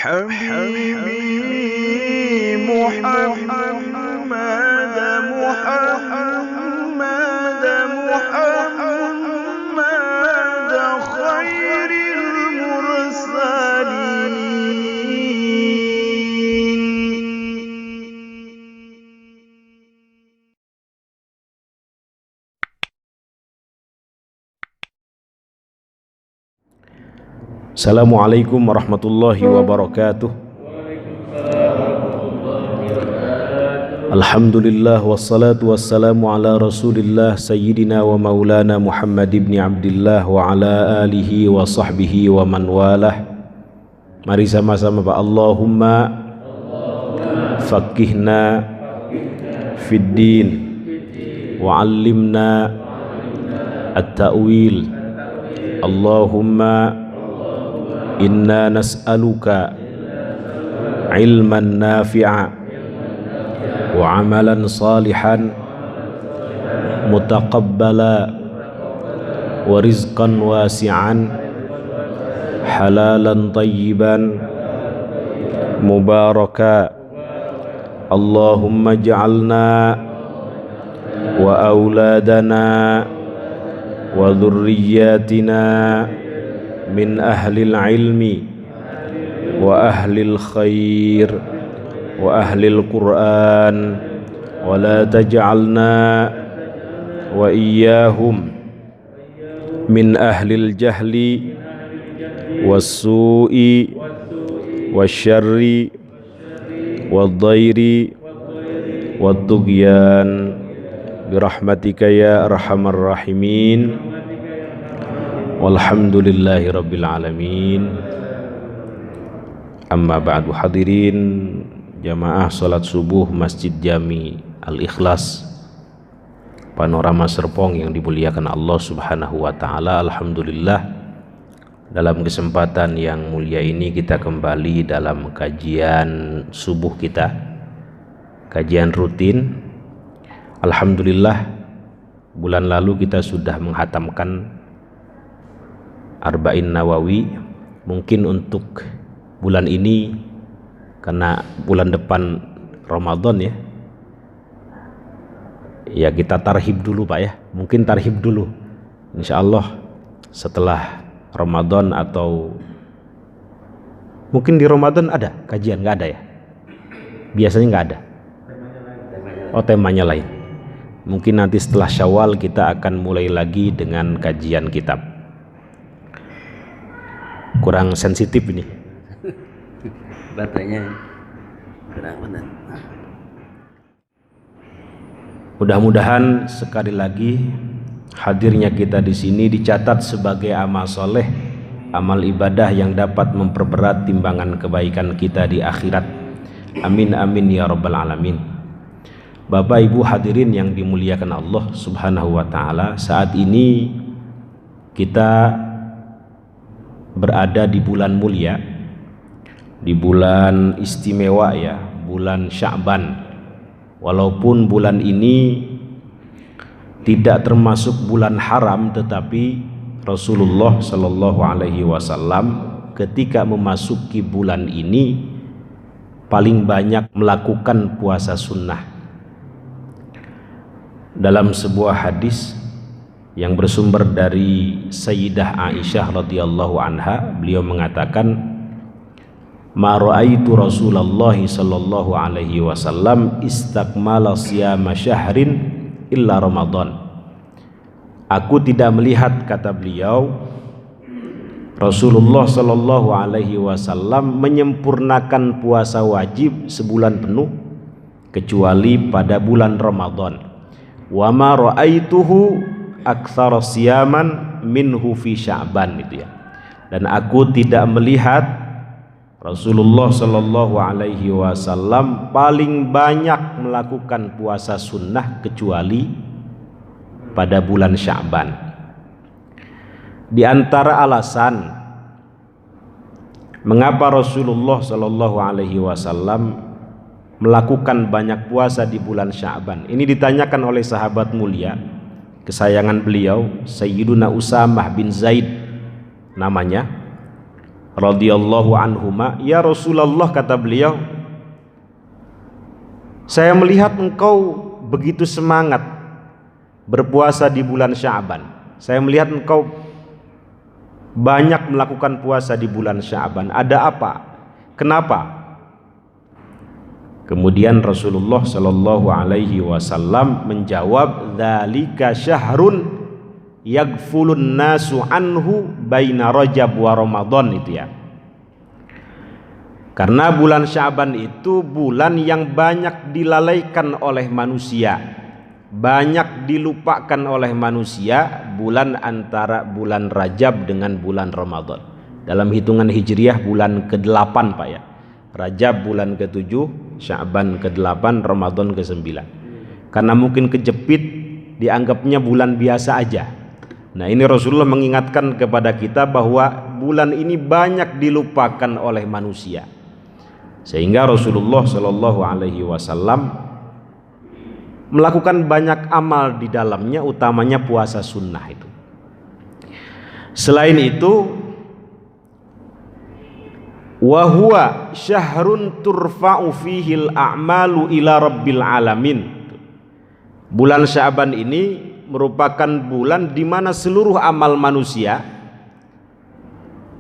حبيبي محمد محمد محمد خير المرسلين. Assalamualaikum warahmatullahi wabarakatuh. Alhamdulillah wassalatu wassalamu ala rasulillah sayyidina wa maulana Muhammad ibn Abdillah wa ala alihi wa sahbihi wa man walah. Mari sama-sama Pak. Allahumma faqihna fid din wa 'allimna at-ta'wil. Allahumma inna nas'aluka ilman nafi'a wa amalan salihan mutaqabbala wa rizqan wasi'an halalan tayyiban mubaraka. Allahumma ja'alna wa auladana wa dhurriyyatina min ahlil ilmi wa ahlil khair wa ahlil Qur'an wa la taj'alna wa iyyahum min ahlil jahli was-su'i wasyarri wad-dhairi wad-dughyan birahmatika ya arhamar rahimin. Walhamdulillahi rabbil alamin. Amma ba'du. Hadirin jamaah salat subuh Masjid Jami Al-Ikhlas Panorama Serpong yang dimuliakan Allah Subhanahu wa taala. Alhamdulillah, dalam kesempatan yang mulia ini kita kembali dalam kajian subuh kita, kajian rutin. Alhamdulillah, bulan lalu kita sudah menghatamkan Arba'in Nawawi. Mungkin untuk bulan ini, karena bulan depan Ramadan ya kita tarhib dulu Pak ya. Mungkin tarhib dulu, insya Allah setelah Ramadan, atau mungkin di Ramadan ada kajian. Nggak ada ya, biasanya nggak ada. Oh, temanya lain. Mungkin nanti setelah Syawal kita akan mulai lagi dengan kajian kitab. Kurang sensitif ini baterainya, kurang benar. Mudah-mudahan sekali lagi hadirnya kita di sini dicatat sebagai amal soleh, amal ibadah yang dapat memperberat timbangan kebaikan kita di akhirat. Amin amin ya rabbal alamin. Bapak Ibu hadirin yang dimuliakan Allah Subhanahu wa taala, saat ini kita berada di bulan mulia, di bulan istimewa ya, bulan Sya'ban. Walaupun bulan ini tidak termasuk bulan haram, tetapi Rasulullah Shallallahu Alaihi Wasallam ketika memasuki bulan ini paling banyak melakukan puasa sunnah. Dalam sebuah hadis yang bersumber dari Sayyidah Aisyah radhiyallahu anha, beliau mengatakan, ma ra'aitu Rasulullah sallallahu alaihi wasallam istakmala siyama syahrin illa Ramadan. Aku tidak melihat, kata beliau, Rasulullah sallallahu alaihi wasallam menyempurnakan puasa wajib sebulan penuh kecuali pada bulan Ramadan. Wa ma ra'aituhu aktsara siyaman minhu fi Sya'ban, itu ya. Dan aku tidak melihat Rasulullah Shallallahu Alaihi Wasallam paling banyak melakukan puasa sunnah kecuali pada bulan Sya'ban. Di antara alasan mengapa Rasulullah Shallallahu Alaihi Wasallam melakukan banyak puasa di bulan Sya'ban, ini ditanyakan oleh sahabat mulia kesayangan beliau, Sayyiduna Usamah bin Zaid namanya. radhiyallahu anhuma, "Ya Rasulullah," kata beliau, "saya melihat engkau begitu semangat berpuasa di bulan Sya'ban. Saya melihat engkau banyak melakukan puasa di bulan Sya'ban. Ada apa? Kenapa?" Kemudian Rasulullah Shallallahu Alaihi Wasallam menjawab, "Dzalika syahrun yaghfulun nasu anhu baina Rajab wa Ramadan." Itu ya. Karena bulan Sya'ban itu bulan yang banyak dilalaikan oleh manusia, banyak dilupakan oleh manusia, bulan antara bulan Rajab dengan bulan Ramadan. Dalam hitungan Hijriah bulan ke-8 Pak ya. Rajab bulan ke-7, Sya'ban ke-8, Ramadan ke-9. Karena mungkin kejepit dianggapnya bulan biasa aja. Nah, ini Rasulullah mengingatkan kepada kita bahwa bulan ini banyak dilupakan oleh manusia. Sehingga Rasulullah Shallallahu Alaihi Wasallam melakukan banyak amal di dalamnya, utamanya puasa sunnah itu. Selain itu, wa huwa syahrun turfa'u fihil a'malu ila rabbil alamin. Bulan Sya'ban ini merupakan bulan di mana seluruh amal manusia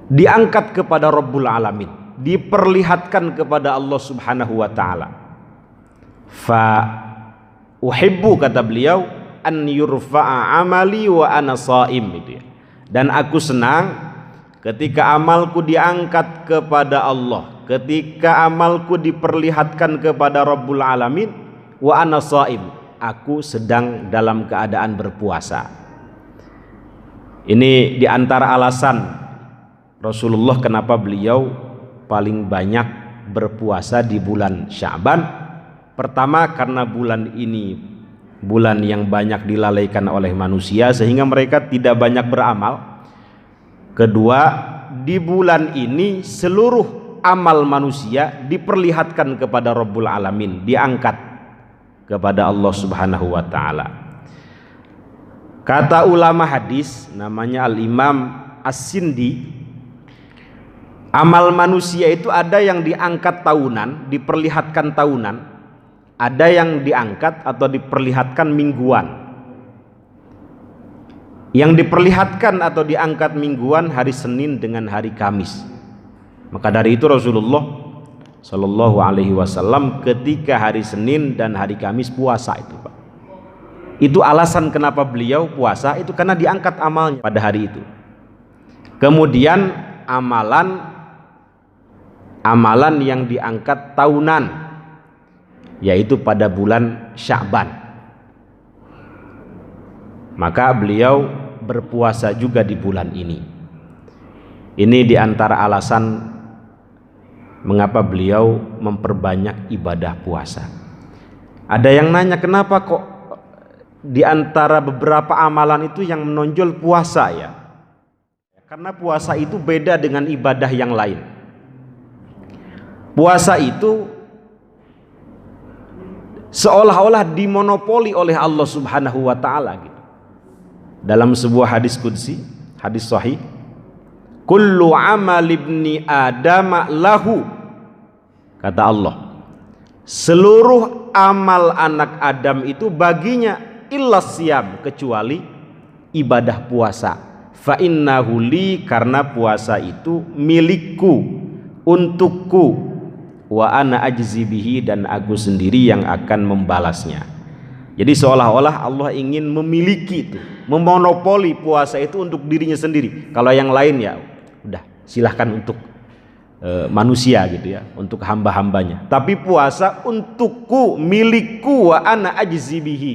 diangkat kepada Rabbul Alamin, diperlihatkan kepada Allah Subhanahu wa taala. Fa uhibbu, kata beliau, an yurfa'a amali wa ana shaim, itu ya. Dan aku senang ketika amalku diangkat kepada Allah, ketika amalku diperlihatkan kepada Rabbul Alamin, wa ana shaim, aku sedang dalam keadaan berpuasa. Ini diantara alasan Rasulullah kenapa beliau paling banyak berpuasa di bulan Sya'ban. Pertama, karena bulan ini bulan yang banyak dilalaikan oleh manusia sehingga mereka tidak banyak beramal. Kedua, di bulan ini seluruh amal manusia diperlihatkan kepada Rabbul Alamin, diangkat kepada Allah Subhanahu wa taala. Kata ulama hadis namanya Al-Imam As-Sindi, amal manusia itu ada yang diangkat tahunan, diperlihatkan tahunan, ada yang diangkat atau diperlihatkan mingguan. Yang diperlihatkan atau diangkat mingguan hari Senin dengan hari Kamis. Maka dari itu Rasulullah Shallallahu Alaihi Wasallam ketika hari Senin dan hari Kamis puasa itu Pak. Itu alasan kenapa beliau puasa, itu karena diangkat amalnya pada hari itu. Kemudian amalan yang diangkat tahunan, yaitu pada bulan Sya'ban. Maka beliau berpuasa juga di bulan ini. Ini diantara alasan mengapa beliau memperbanyak ibadah puasa. Ada yang nanya, kenapa kok diantara beberapa amalan itu yang menonjol puasa ya? Karena puasa itu beda dengan ibadah yang lain. Puasa itu seolah-olah dimonopoli oleh Allah Subhanahu wa taala gitu. Dalam sebuah hadis qudsi, hadis sahih, kullu amal ibni adam lahu, kata Allah, seluruh amal anak Adam itu baginya, illa siyam, kecuali ibadah puasa. Fa innahu li, karena puasa itu milikku, untukku, wa ana ajzi bihi, dan aku sendiri yang akan membalasnya. Jadi seolah-olah Allah ingin memiliki itu, memonopoli puasa itu untuk dirinya sendiri. Kalau yang lain ya udah silahkan untuk manusia gitu ya, untuk hamba-hambanya. Tapi puasa untukku, milikku, wa ana ajzi bihi,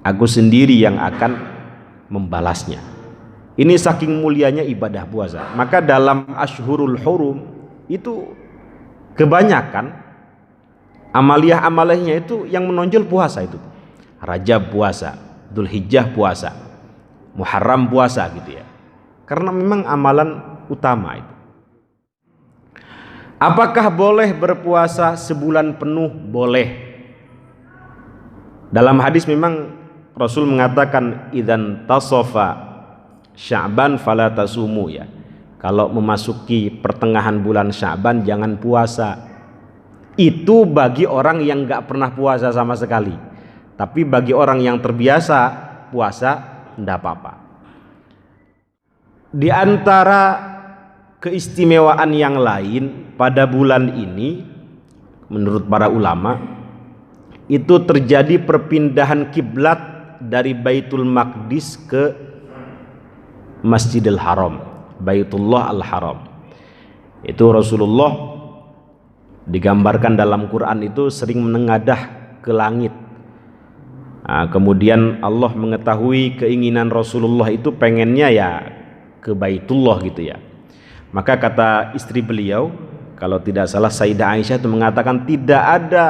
aku sendiri yang akan membalasnya. Ini saking mulianya ibadah puasa. Maka dalam Ashhurul Hurum itu kebanyakan amaliyah-amaliyahnya itu yang menonjol puasa itu. Rajab puasa, Dzulhijjah puasa, Muharram puasa gitu ya. Karena memang amalan utama itu. Apakah boleh berpuasa sebulan penuh? Boleh. Dalam hadis memang Rasul mengatakan idzan tasofa Sya'ban fala tasumu ya. Kalau memasuki pertengahan bulan Sya'ban jangan puasa. Itu bagi orang yang nggak pernah puasa sama sekali. Tapi bagi orang yang terbiasa puasa, tidak apa-apa. Di antara keistimewaan yang lain pada bulan ini, menurut para ulama, itu terjadi perpindahan kiblat dari Baitul Maqdis ke Masjidil Haram, Baitullah Al-Haram. Itu Rasulullah digambarkan dalam Quran itu sering menengadah ke langit. Nah, kemudian Allah mengetahui keinginan Rasulullah itu pengennya ya ke Baitullah gitu ya. Maka kata istri beliau, kalau tidak salah Sayyidah Aisyah itu mengatakan tidak ada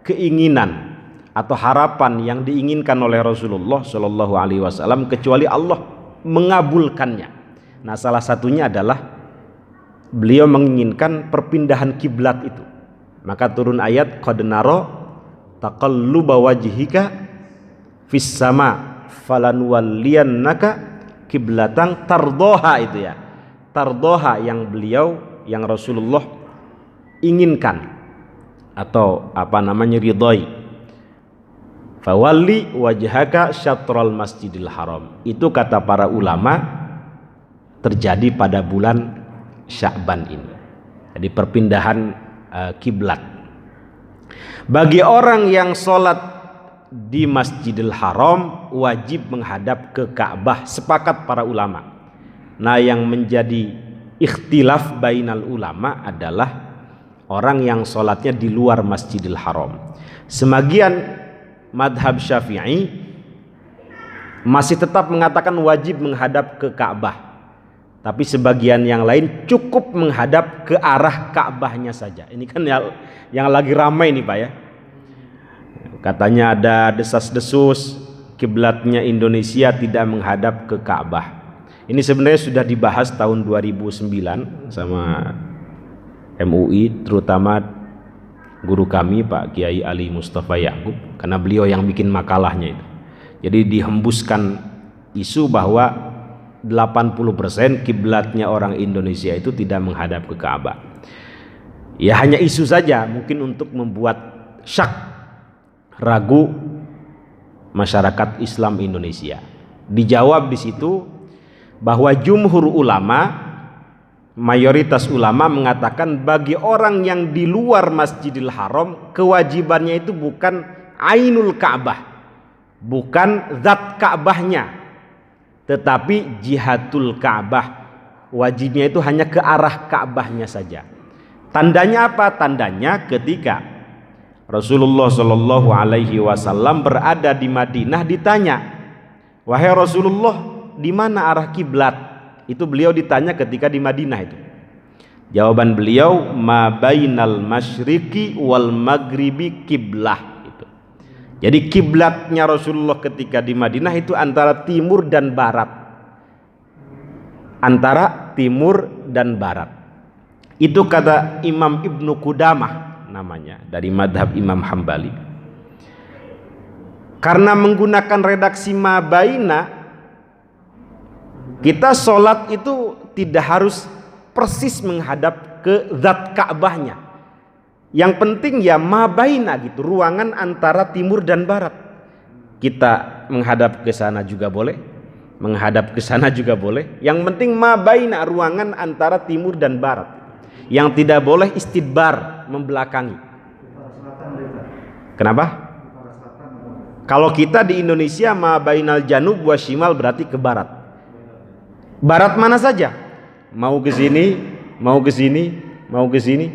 keinginan atau harapan yang diinginkan oleh Rasulullah Shallallahu Alaihi Wasallam kecuali Allah mengabulkannya. Nah, salah satunya adalah beliau menginginkan perpindahan kiblat itu. Maka turun ayat qad nara taqalluba wajhika fis sama falanwalliyannaka kiblatan tardoha, itu ya. Tardoha yang yang Rasulullah inginkan atau ridhoi. Fawalli wajhaka syatral Masjidil Haram. Itu kata para ulama terjadi pada bulan Sya'ban ini. Jadi perpindahan kiblat. Bagi orang yang sholat di Masjidil Haram wajib menghadap ke Ka'bah, sepakat para ulama. Nah, yang menjadi ikhtilaf bainal ulama adalah orang yang sholatnya di luar Masjidil Haram. Sebagian madhab Syafi'i masih tetap mengatakan wajib menghadap ke Ka'bah. Tapi sebagian yang lain cukup menghadap ke arah Ka'bahnya saja. Ini kan yang lagi ramai nih Pak ya. Katanya ada desas-desus kiblatnya Indonesia tidak menghadap ke Ka'bah. Ini sebenarnya sudah dibahas tahun 2009 sama MUI, terutama guru kami Pak Kiai Ali Mustafa Ya'qub, karena beliau yang bikin makalahnya itu. Jadi dihembuskan isu bahwa 80% kiblatnya orang Indonesia itu tidak menghadap ke Ka'bah. Ya hanya isu saja, mungkin untuk membuat syak, ragu masyarakat Islam Indonesia. Dijawab di situ bahwa jumhur ulama, mayoritas ulama mengatakan bagi orang yang di luar Masjidil Haram kewajibannya itu bukan ainul Ka'bah, bukan zat Ka'bahnya, tetapi jihatul Ka'bah. Wajibnya itu hanya ke arah Ka'bahnya saja. Tandanya apa? Tandanya ketika Rasulullah Shallallahu Alaihi Wasallam berada di Madinah ditanya, wahai Rasulullah, di mana arah kiblat? Itu beliau ditanya ketika di Madinah itu. Jawaban beliau, ma bainal masyriqi wal maghribi kiblah. Itu. Jadi kiblatnya Rasulullah ketika di Madinah itu antara timur dan barat. Antara timur dan barat. Itu kata Imam Ibnu Qudamah namanya, dari madhab Imam Hambali. Karena menggunakan redaksi ma baina, kita sholat itu tidak harus persis menghadap ke zat Ka'bahnya. Yang penting ya mabaina gitu, ruangan antara timur dan barat. Kita menghadap ke sana juga boleh, menghadap ke sana juga boleh. Yang penting mabaina, ruangan antara timur dan barat. Yang tidak boleh istidbar, membelakangi. Kenapa? Kalau kita di Indonesia mabainal janub wa shimal berarti ke barat. Barat mana saja, mau ke sini, mau ke sini, mau ke sini,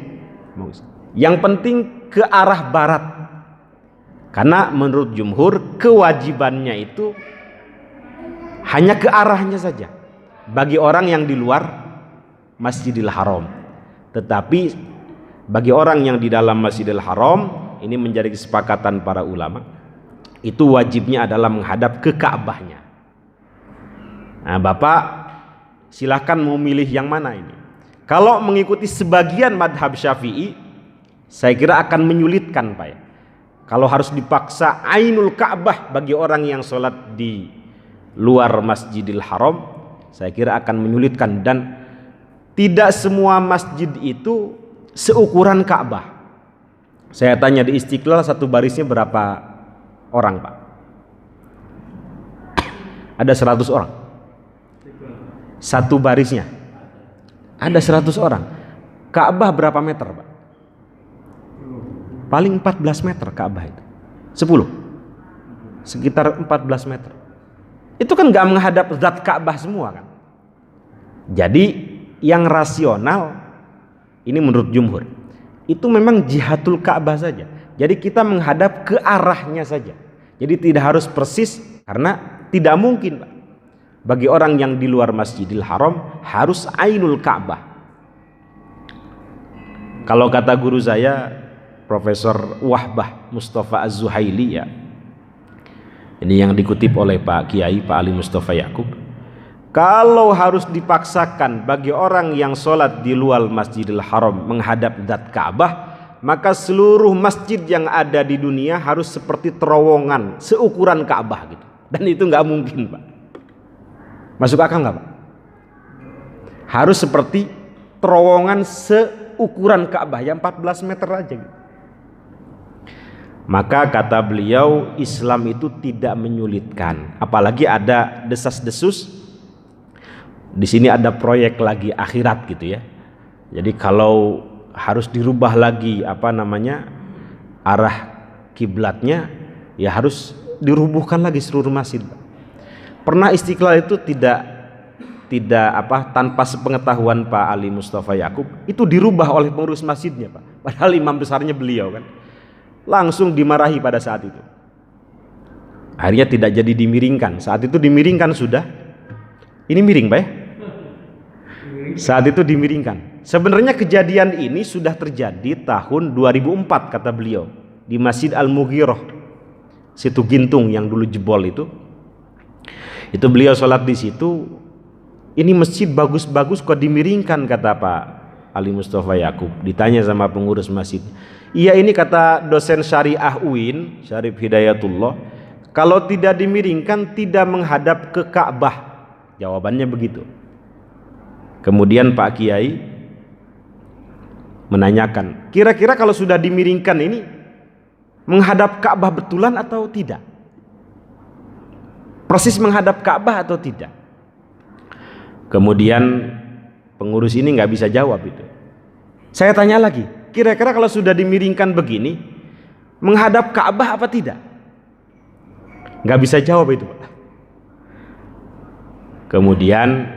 mau ke sini. Yang penting ke arah barat. Karena menurut jumhur kewajibannya itu hanya ke arahnya saja bagi orang yang di luar Masjidil Haram. Tetapi bagi orang yang di dalam Masjidil Haram, ini menjadi kesepakatan para ulama, itu wajibnya adalah menghadap ke Ka'bahnya. Nah, Bapak silahkan mau milih yang mana ini. Kalau mengikuti sebagian madhab Syafi'i, saya kira akan menyulitkan Pak ya. Kalau harus dipaksa ainul Ka'bah bagi orang yang sholat di luar Masjidil Haram, saya kira akan menyulitkan. Dan Tidak semua masjid itu seukuran Ka'bah. Saya tanya di Istiqlal satu barisnya berapa orang, Pak? Ada 100 orang. Satu barisnya ada 100 orang. Ka'bah berapa meter, Pak? Paling 14 meter Ka'bah itu. 10. Sekitar 14 meter. Itu kan gak menghadap zat Ka'bah semua kan. Jadi yang rasional ini menurut jumhur itu memang jihatul Ka'bah saja. Jadi kita menghadap ke arahnya saja. Jadi tidak harus persis, karena tidak mungkin, Pak, bagi orang yang di luar Masjidil Haram harus ainul Ka'bah. Kalau kata guru saya Profesor Wahbah Mustafa Az-Zuhaili, ya, ini yang dikutip oleh Pak Kiai Pak Ali Mustafa Yakub, kalau harus dipaksakan bagi orang yang sholat di luar Masjidil Haram menghadap zat Ka'bah, maka seluruh masjid yang ada di dunia harus seperti terowongan seukuran Ka'bah gitu. Dan itu nggak mungkin, Pak. Masuk akal nggak, Pak? Harus seperti terowongan seukuran Ka'bah yang 14 meter aja gitu. Maka kata beliau, Islam itu tidak menyulitkan, apalagi ada desas-desus. Di sini ada proyek lagi akhirat gitu ya. Jadi kalau harus dirubah lagi arah kiblatnya, ya harus dirubuhkan lagi seluruh masjid. Pernah Istiqlal itu tidak tanpa sepengetahuan Pak Ali Mustafa Yakub, itu dirubah oleh pengurus masjidnya, Pak. Padahal imam besarnya beliau kan. Langsung dimarahi pada saat itu. Akhirnya tidak jadi dimiringkan. Saat itu dimiringkan sudah. Ini miring, Pak ya? Saat itu dimiringkan. Sebenarnya kejadian ini sudah terjadi tahun 2004 kata beliau, di Masjid Al-Mughirah, situ Gintung yang dulu jebol itu. Itu beliau sholat di situ. Ini masjid bagus-bagus kok dimiringkan, kata Pak Ali Mustafa Yakub. Ditanya sama pengurus masjid. Iya, ini kata dosen syariah UIN, Syarif Hidayatullah, kalau tidak dimiringkan tidak menghadap ke Ka'bah. Jawabannya begitu. Kemudian Pak Kiai menanyakan, kira-kira kalau sudah dimiringkan ini menghadap Ka'bah betulan atau tidak? Persis menghadap Ka'bah atau tidak? Kemudian pengurus ini nggak bisa jawab itu. Saya tanya lagi, kira-kira kalau sudah dimiringkan begini menghadap Ka'bah apa tidak? Nggak bisa jawab itu, Pak. Kemudian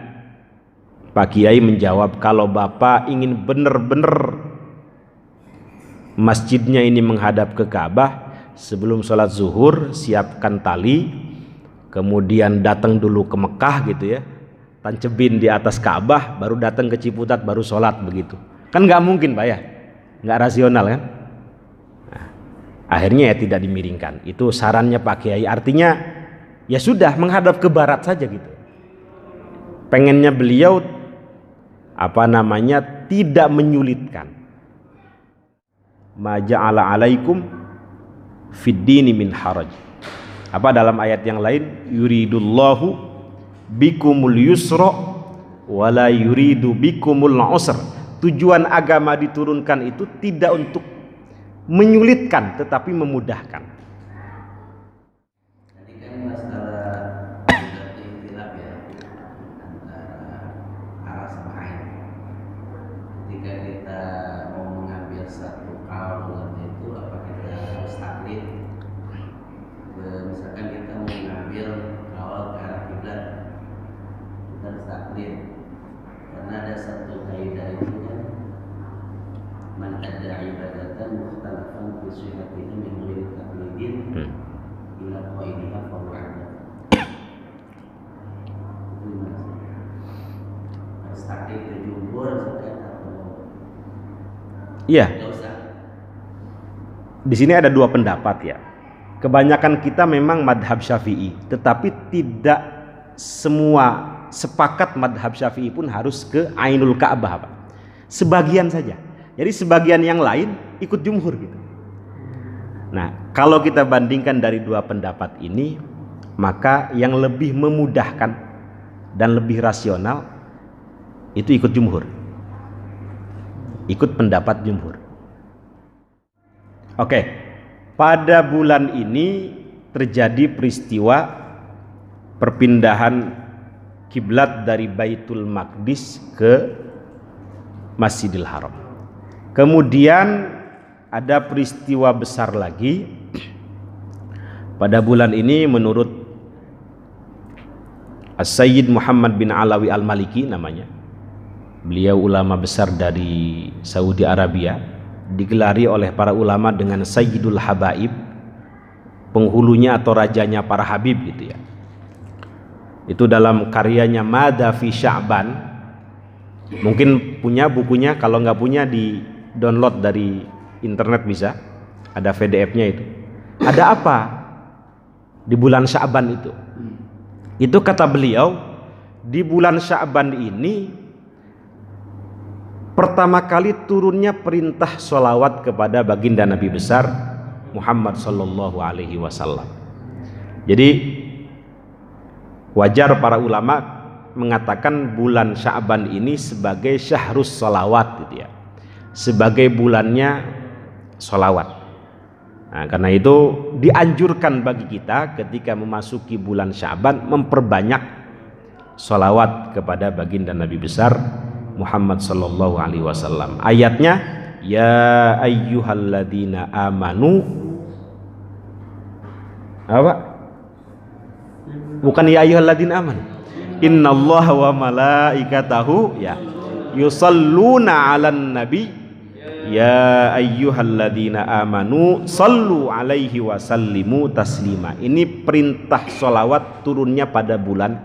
Pak Kiai menjawab, kalau Bapak ingin benar-benar masjidnya ini menghadap ke Ka'bah, sebelum sholat zuhur siapkan tali, kemudian datang dulu ke Mekah gitu ya, tancebin di atas Ka'bah, baru datang ke Ciputat, baru sholat begitu. Kan nggak mungkin, Pak ya, nggak rasional kan. Nah, akhirnya ya tidak dimiringkan. Itu sarannya Pak Kiai. Artinya ya sudah menghadap ke barat saja gitu. Pengennya beliau tidak menyulitkan. Ma ja'ala alaikum fid dini min haraj. Apa dalam ayat yang lain, yuridullahu bikumul yusra wala yuridu bikumul usra. Tujuan agama diturunkan itu tidak untuk menyulitkan tetapi memudahkan. Tadi kan masalah ikhtilaf ya antara arah sama ain. Ketika kita mau mengambil satu kaul itu, apa kita harus taklid? Misalkan kita mau mengambil kaul ke arah kiblat, kita harus taklid. Karena ada satu kaidah itu kan, man adda ibadatan mukhtalafan fi sihhatiha min ghairi taqlidin ila qaidiha fa huwa ada. Harus taklid ke jumhur atau Iya. enggak usah? Di sini ada dua pendapat ya. Kebanyakan kita memang madhab Syafi'i, tetapi tidak semua sepakat madhab Syafi'i pun harus ke Ainul Ka'bah, Pak. Sebagian saja. Jadi sebagian yang lain ikut jumhur gitu. Nah, kalau kita bandingkan dari dua pendapat ini, maka yang lebih memudahkan dan lebih rasional itu ikut jumhur. ikut pendapat jumhur. Oke, pada bulan ini terjadi peristiwa perpindahan kiblat dari Baitul Maqdis ke Masjidil Haram. Kemudian ada peristiwa besar lagi pada bulan ini menurut As-Sayyid Muhammad bin Alawi Al-Maliki namanya. Beliau ulama besar dari Saudi Arabia, digelari oleh para ulama dengan Sayyidul Habaib, penghulunya atau rajanya para habib gitu ya. Itu dalam karyanya Mada fi Sya'ban. Mungkin punya bukunya, kalau nggak punya di download dari internet bisa, ada PDF-nya itu. Ada apa di bulan Sya'ban itu? Itu kata beliau, di bulan Sya'ban ini pertama kali turunnya perintah sholawat kepada baginda Nabi besar Muhammad sallallahu alaihi wasallam. Jadi wajar para ulama mengatakan bulan Sya'ban ini sebagai syahrus sholawat gitu ya, sebagai bulannya sholawat. Nah, karena itu dianjurkan bagi kita ketika memasuki bulan Sya'ban memperbanyak sholawat kepada baginda Nabi besar Muhammad sallallahu alaihi wasallam. Ayatnya, ya ayyuhalladzina amanu, apa? Bukan ya ayyuhalladzina amanu. Innallaha wa malaikatahu ya yusalluna 'alan nabi. Ya ayyuhalladzina amanu sallu alaihi wa sallimu taslima. Ini perintah sholawat turunnya pada bulan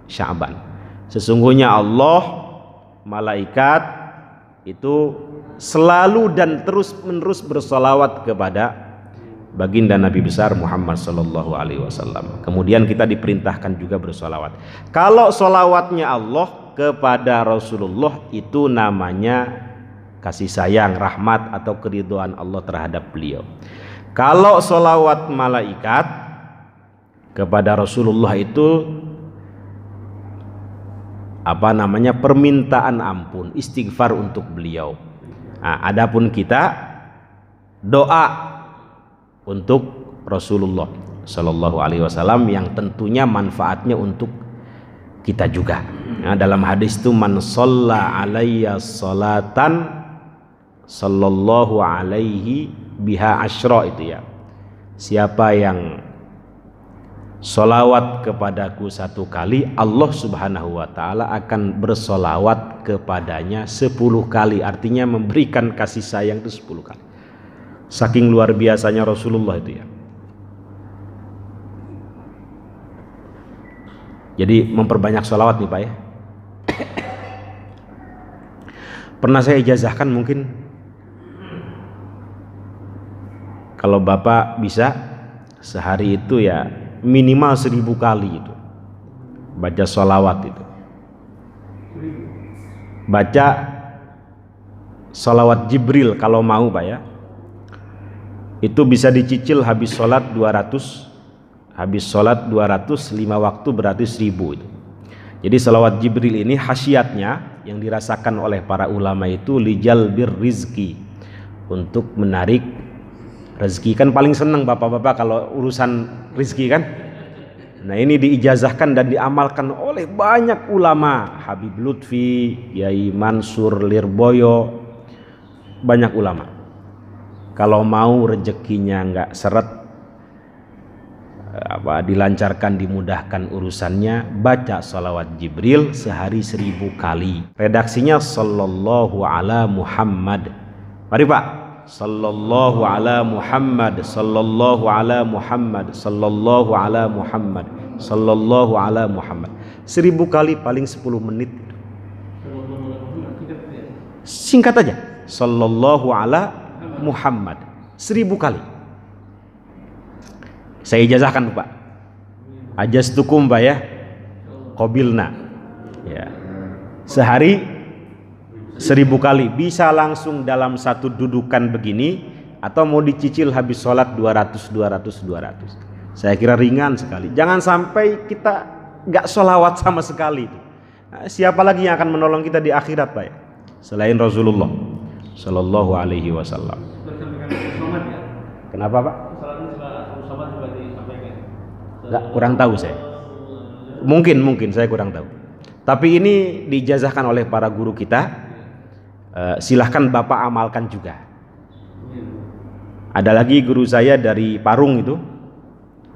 Sya'ban. Sesungguhnya Allah, malaikat itu selalu dan terus menerus bersolawat kepada baginda Nabi besar Muhammad sallallahu alaihi wasallam. Kemudian kita diperintahkan juga bersolawat. Kalau solawatnya Allah kepada Rasulullah itu namanya kasih sayang, rahmat atau keridhaan Allah terhadap beliau. Kalau solawat malaikat kepada Rasulullah itu apa namanya, permintaan ampun, istighfar untuk beliau. Nah, adapun kita doa untuk Rasulullah Sallallahu Alaihi Wasallam yang tentunya manfaatnya untuk kita juga. Nah, dalam hadis itu man shalla alayya salatan sallallahu alaihi biha asyra, itu ya. Siapa yang solawat kepadaku satu kali, Allah subhanahu wa ta'ala akan bersolawat kepadanya 10 kali. Artinya memberikan kasih sayang itu 10 kali. Saking luar biasanya Rasulullah itu ya. Jadi memperbanyak solawat nih Pak ya. Pernah saya ijazahkan, mungkin kalau Bapak bisa sehari itu ya minimal 1000 kali itu baca sholawat itu. Baca sholawat Jibril kalau mau Pak ya. Itu bisa dicicil habis sholat 200, habis sholat 200 5 waktu berarti 1000 itu. Jadi sholawat Jibril ini khasiatnya yang dirasakan oleh para ulama itu lijalbir rizki, untuk menarik rezeki. Kan paling senang bapak-bapak kalau urusan rezeki kan. Nah ini diijazahkan dan diamalkan oleh banyak ulama, Habib Lutfi, Yai Mansur Lirboyo, banyak ulama. Kalau mau rezekinya nggak seret, dilancarkan, dimudahkan urusannya, baca sholawat Jibril sehari 1000 kali. Redaksinya sallallahu ala Muhammad. Mari Pak. Sallallahu ala Muhammad, sallallahu ala Muhammad, sallallahu ala Muhammad, sallallahu ala Muhammad. 1000 kali paling 10 menit. Singkat aja. Sallallahu ala Muhammad 1000 kali. Saya ijazahkan Pak. Ajastukum Pak ya. Qabilna. Ya. Sehari 1000 kali, bisa langsung dalam satu dudukan begini, atau mau dicicil habis sholat 200. Saya kira ringan sekali. Jangan sampai kita gak sholawat sama sekali. Nah, siapa lagi yang akan menolong kita di akhirat Pak ya? Selain Rasulullah. Sallallahu alaihi wasallam. Kenapa Pak? Nggak, kurang tahu saya. Mungkin saya kurang tahu. Tapi ini diijazahkan oleh para guru kita. Silahkan Bapak amalkan juga. Ada lagi guru saya dari Parung itu,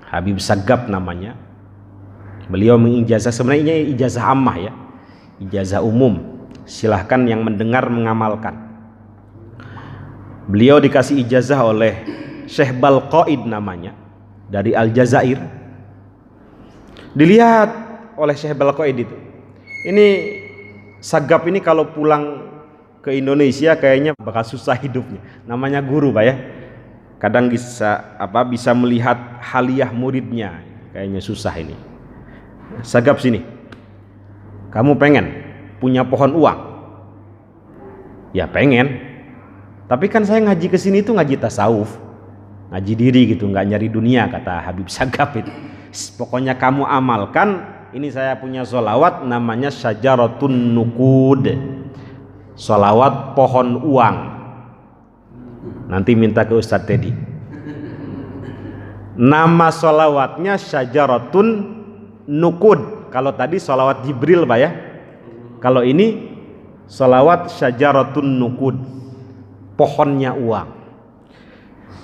Habib Sagap namanya. Beliau mengijazah, sebenarnya ijazah ammah ya, ijazah umum. Silahkan yang mendengar mengamalkan. Beliau dikasih ijazah oleh Syekh Balqaid namanya, dari Aljazair. Dilihat oleh Syekh Balqaid itu, ini Sagap ini kalau pulang ke Indonesia kayaknya bakal susah hidupnya. Namanya guru Pak ya, kadang bisa melihat haliah muridnya, kayaknya susah ini. Sagap sini, kamu pengen punya pohon uang? Ya pengen, tapi kan saya ngaji ke sini itu ngaji tasawuf, ngaji diri gitu, nggak nyari dunia, kata Habib Sagap itu. Pokoknya kamu amalkan. Ini saya punya sholawat namanya Syajaratun Nukud, sholawat pohon uang. Nanti minta ke Ustadz Teddy. Nama sholawatnya Syajaratun Nukud. Kalau tadi sholawat Jibril Pak ya, kalau ini sholawat Syajaratun Nukud, pohonnya uang.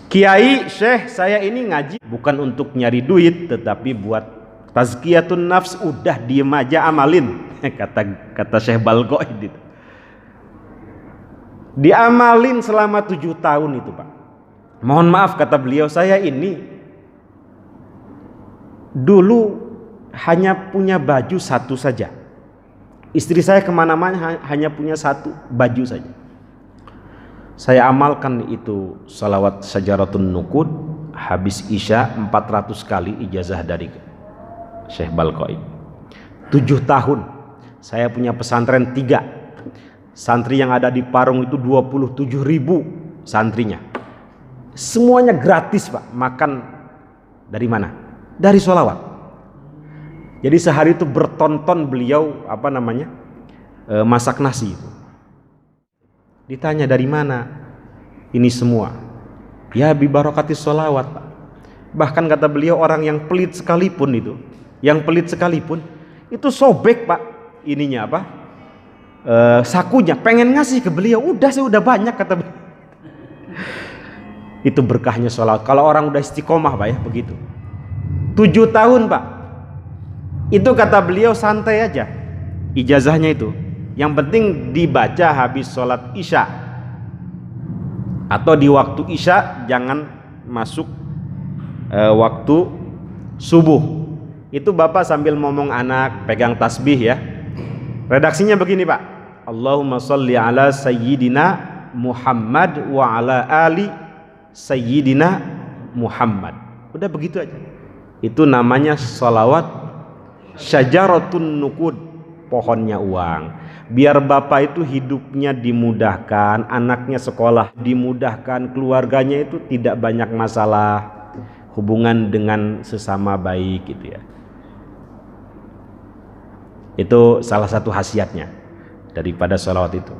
Kiai, Syekh, saya ini ngaji bukan untuk nyari duit, tetapi buat tazkiyatun nafs. Udah diem aja amalin, kata Syekh Balqaid itu. Diamalin selama 7 tahun itu Pak. Mohon maaf kata beliau, saya ini dulu hanya punya baju satu saja. Istri saya kemana-mana hanya punya satu baju saja. Saya amalkan itu salawat Syajaratun Nukud, habis Isya 400 kali ijazah dari Syekh Balqaid. 7 tahun saya punya pesantren 3. Santri yang ada di Parung itu 27.000 santrinya. Semuanya gratis Pak. Makan dari mana? Dari sholawat. Jadi sehari itu bertonton beliau masak nasi itu. Ditanya dari mana ini semua? Ya bibarakatis sholawat Pak. Bahkan kata beliau orang yang pelit sekalipun itu sobek Pak ininya sakunya, pengen ngasih ke beliau. Saya udah banyak kata beliau. Itu berkahnya sholawat. Kalau orang udah istiqomah Pak ya begitu. 7 tahun Pak. Itu kata beliau santai aja ijazahnya itu. Yang penting dibaca habis sholat Isya, atau di waktu Isya, jangan masuk waktu subuh. Itu Bapak sambil ngomong anak, pegang tasbih ya. Redaksinya begini Pak, Allahumma sholli ala sayyidina Muhammad wa ala ali sayyidina Muhammad. Udah begitu aja. Itu namanya sholawat Syajaratun Nukud, pohonnya uang. Biar Bapak itu hidupnya dimudahkan, anaknya sekolah dimudahkan, keluarganya itu tidak banyak masalah, hubungan dengan sesama baik gitu ya. Itu salah satu khasiatnya daripada sholawat itu.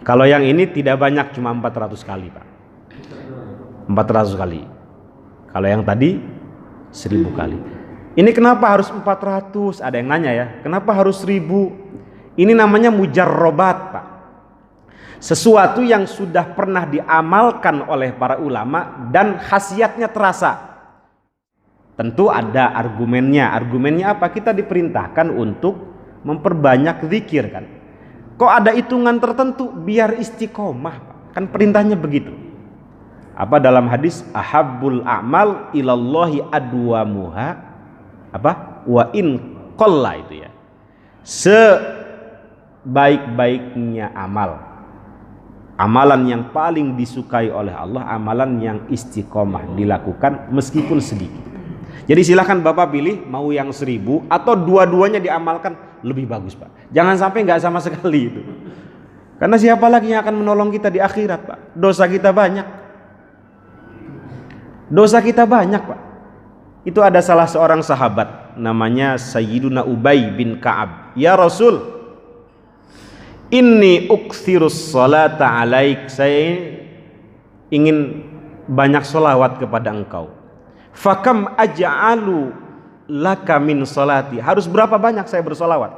Kalau yang ini tidak banyak, cuma 400 kali Pak. 400 kali. Kalau yang tadi 1000 kali. Ini kenapa harus 400? Ada yang nanya ya, kenapa harus 1000? Ini namanya mujarrobat Pak. Sesuatu yang sudah pernah diamalkan oleh para ulama dan khasiatnya terasa. Tentu ada argumennya. Argumennya apa? Kita diperintahkan untuk memperbanyak zikir kan. Kok ada hitungan tertentu? Biar istiqomah Pak. Kan perintahnya begitu. Apa dalam hadis? Ahabbul a'mal ilallahi adwamuha wa in qalla, itu ya. Sebaik-baiknya amalan yang paling disukai oleh Allah, amalan yang istiqomah dilakukan meskipun sedikit. Jadi silahkan Bapak pilih mau yang 1000 atau dua-duanya diamalkan, lebih bagus Pak. Jangan sampai nggak sama sekali itu. Karena siapa lagi yang akan menolong kita di akhirat Pak? Dosa kita banyak. Pak. Itu ada salah seorang sahabat namanya Sayyiduna Ubay bin Ka'ab. Ya Rasul, Inni ukthirus salata alaik, saya ingin banyak solawat kepada engkau. Fakam aj'alu laka min salati, harus berapa banyak saya bersolawat?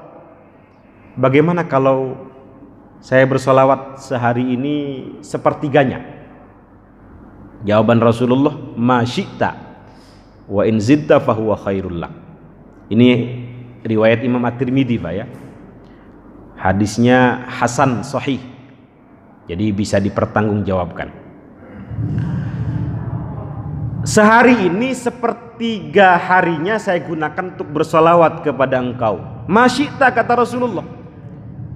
Bagaimana kalau saya bersolawat sehari ini sepertiganya? Jawaban Rasulullah, ma syi'ta wa in zidta fahuwa khairul lak. Ini riwayat Imam At-Tirmidzi, Pak, ya. Hadisnya hasan sahih, jadi bisa dipertanggungjawabkan. Sehari ini sepertiga harinya saya gunakan untuk bersolawat kepada engkau. Masyita, kata Rasulullah,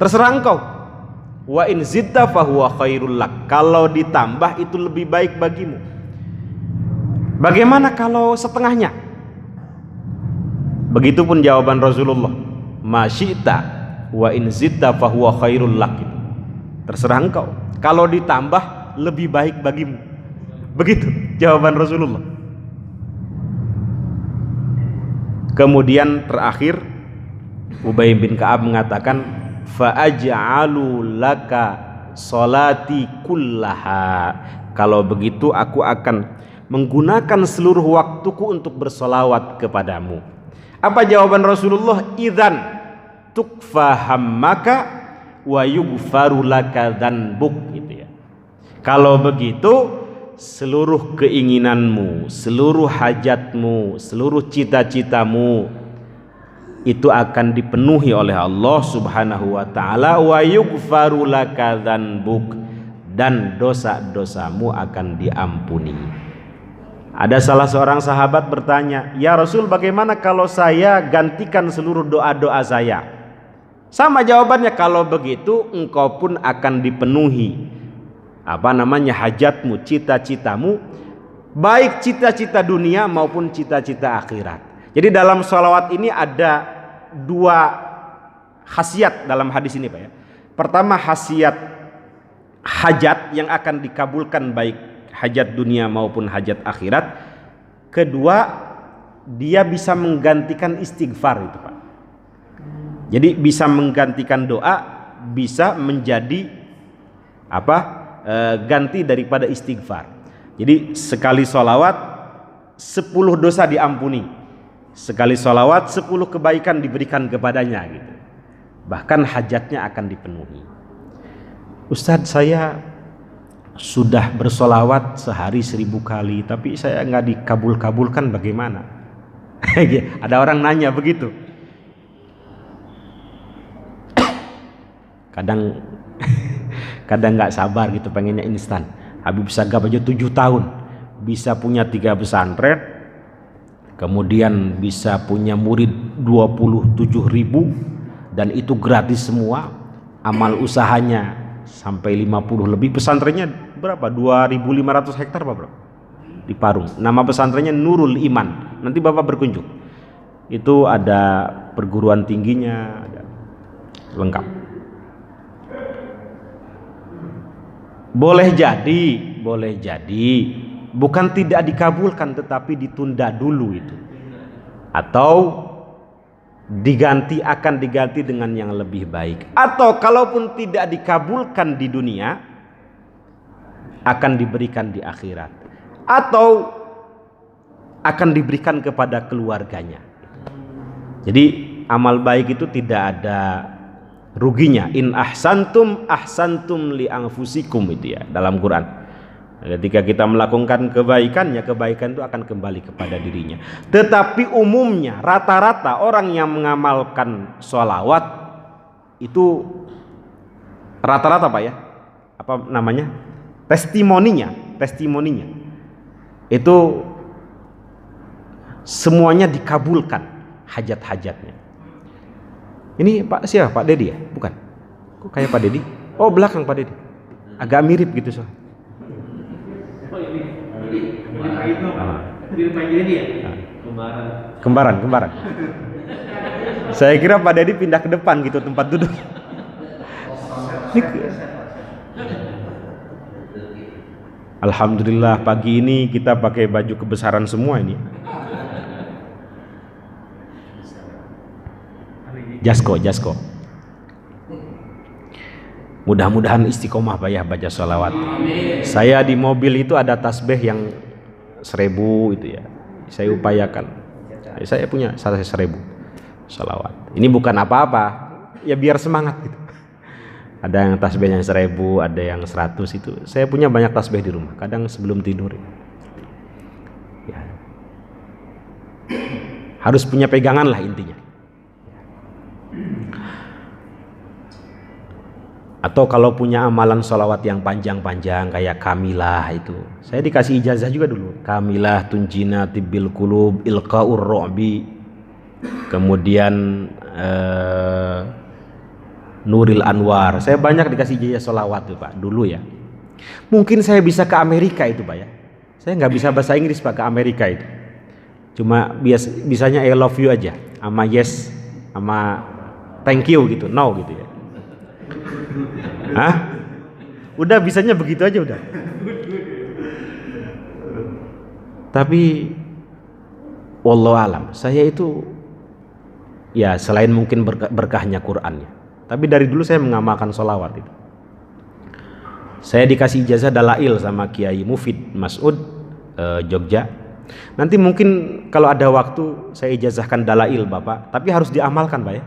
terserah engkau. Wa in zidta fahuwa khairul lak, kalau ditambah itu lebih baik bagimu. Bagaimana kalau setengahnya? Begitupun jawaban Rasulullah, masyita wa in zidta fahuwa khairul lak, terserah engkau, kalau ditambah lebih baik bagimu. Begitu jawaban Rasulullah. Kemudian terakhir Ubay bin Ka'ab mengatakan, fa aj'alu laka salati kullaha, kalau begitu aku akan menggunakan seluruh waktuku untuk bersolawat kepadamu. Apa jawaban Rasulullah? Idzan tukfa hammaka wa yughfaru laka dzanbuk, gitu ya. Kalau begitu seluruh keinginanmu, seluruh hajatmu, seluruh cita-citamu itu akan dipenuhi oleh Allah Subhanahu wa taala, wa yughfaru laka dzanbuk, dan dosa-dosamu akan diampuni. Ada salah seorang sahabat bertanya, "Ya Rasul, bagaimana kalau saya gantikan seluruh doa-doa saya?" Sama jawabannya, kalau begitu engkau pun akan dipenuhi hajatmu, cita-citamu, baik cita-cita dunia maupun cita-cita akhirat. Jadi dalam sholawat ini ada dua khasiat dalam hadis ini, Pak, ya. Pertama, khasiat hajat yang akan dikabulkan, baik hajat dunia maupun hajat akhirat. Kedua, dia bisa menggantikan istighfar itu, Pak. Jadi bisa menggantikan doa, bisa menjadi ganti daripada istighfar. Jadi sekali sholawat 10 dosa diampuni, sekali sholawat 10 kebaikan diberikan kepadanya, gitu. Bahkan hajatnya akan dipenuhi. Ustadz, saya sudah bersolawat sehari 1000 kali, tapi saya nggak dikabul-kabulkan, bagaimana? Ada orang nanya begitu. Kadang nggak sabar gitu, pengennya instan. Habib Sagaf aja 7 tahun bisa punya 3 pesantren, kemudian bisa punya murid 27.000, dan itu gratis semua. Amal usahanya sampai 50 lebih. Pesantrennya berapa? 2.500 hektar, Pak, bro, di Parung. Nama pesantrennya Nurul Iman. Nanti Bapak berkunjung. Itu ada perguruan tingginya, ada lengkap. Boleh jadi bukan tidak dikabulkan, tetapi ditunda dulu itu, atau akan diganti dengan yang lebih baik. Atau kalaupun tidak dikabulkan di dunia, akan diberikan di akhirat, atau akan diberikan kepada keluarganya. Jadi amal baik itu tidak ada ruginya. In ahsantum ahsantum li anfusikum, itu ya dalam Quran. Ketika kita melakukan kebaikan, ya kebaikan itu akan kembali kepada dirinya. Tetapi umumnya rata-rata orang yang mengamalkan sholawat itu rata-rata, Pak, ya, testimoninya itu semuanya dikabulkan hajat-hajatnya. Ini Pak siapa? Pak Dedi ya? Bukan? Kok kayak Pak Dedi? Oh, belakang Pak Dedi. Agak mirip gitu, so. Oh, ini. Di rumah Dedi ya? Kembaran. Saya kira Pak Dedi pindah ke depan gitu tempat duduk. Alhamdulillah pagi ini kita pakai baju kebesaran semua ini. Jasko. Mudah-mudahan istiqomah Pak ya baca sholawat. Saya di mobil itu ada tasbih yang 1000 itu ya. Saya upayakan. Saya punya 1000 sholawat. Ini bukan apa-apa, ya biar semangat gitu. Ada yang tasbih yang 1000, ada yang 100 itu. Saya punya banyak tasbih di rumah. Kadang sebelum tidur. Ya. Harus punya pegangan lah intinya. Atau kalau punya amalan sholawat yang panjang-panjang kayak kamilah itu, saya dikasih ijazah juga dulu. Kamilah tunjina tibbil qulub ilqaur ru'bi, kemudian Nuril Anwar. Saya banyak dikasih ijazah sholawat tuh Pak dulu ya. Mungkin saya bisa ke Amerika itu Pak ya. Saya nggak bisa bahasa Inggris Pak ke Amerika itu. Cuma bisanya I love you aja, sama yes, sama thank you gitu, no gitu ya. Hah? Udah bisanya begitu aja udah. Tapi wallahu alam, saya itu ya selain mungkin berkahnya Qur'annya, tapi dari dulu saya mengamalkan sholawat itu. Saya dikasih ijazah dalail sama Kiai Mufid Mas'ud Jogja. Nanti mungkin kalau ada waktu saya ijazahkan dalail Bapak, tapi harus diamalkan Pak ya.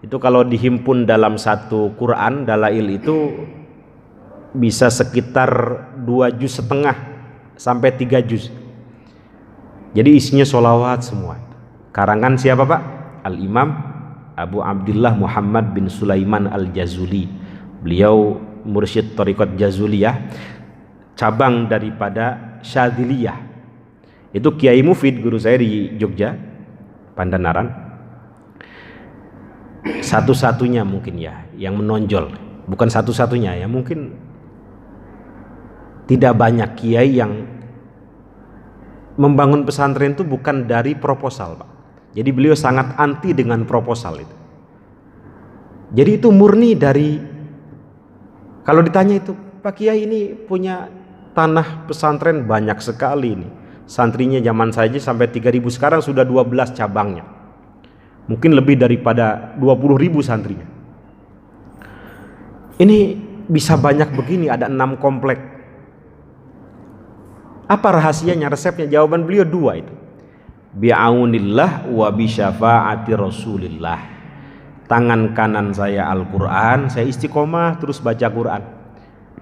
Itu kalau dihimpun dalam satu Quran, dalail itu bisa sekitar 2,5 juz sampai 3 juz. Jadi isinya sholawat semua. Karangan siapa Pak? Al-Imam Abu Abdullah Muhammad bin Sulaiman Al-Jazuli. Beliau mursyid Thariqat Jazuliyah, cabang daripada Syadziliyah. Itu Kiai Mufid, guru saya di Jogja, Pandanaran. Satu-satunya mungkin ya yang menonjol, bukan satu-satunya ya, mungkin tidak banyak kiai yang membangun pesantren itu bukan dari proposal Pak. Jadi beliau sangat anti dengan proposal itu. Jadi itu murni dari, kalau ditanya itu Pak Kiai ini punya tanah pesantren banyak sekali ini, santrinya zaman saja sampai 3.000, sekarang sudah 12 cabangnya. Mungkin lebih daripada 20.000 santrinya. Ini bisa banyak begini, ada 6 komplek. Apa rahasianya, resepnya? Jawaban beliau 2 itu. Bi'aunillah wa bisyafa'ati Rasulillah. Tangan kanan saya Al-Quran, saya istiqomah terus baca Quran.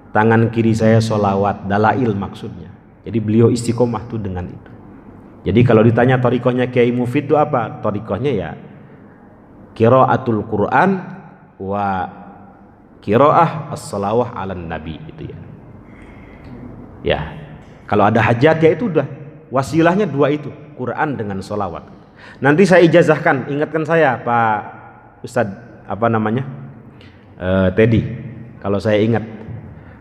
Tangan kiri saya sholawat, dalail maksudnya. Jadi beliau istiqomah tuh dengan itu. Jadi kalau ditanya thariqahnya Kiai Mufid itu apa? Thariqahnya ya qiraatul Quran wa qiraah as-shalawah 'alan nabi itu ya. Ya. Kalau ada hajat ya itu udah wasilahnya 2 itu, Quran dengan sholawat. Nanti saya ijazahkan, ingatkan saya Pak Ustadz Teddy, kalau saya ingat.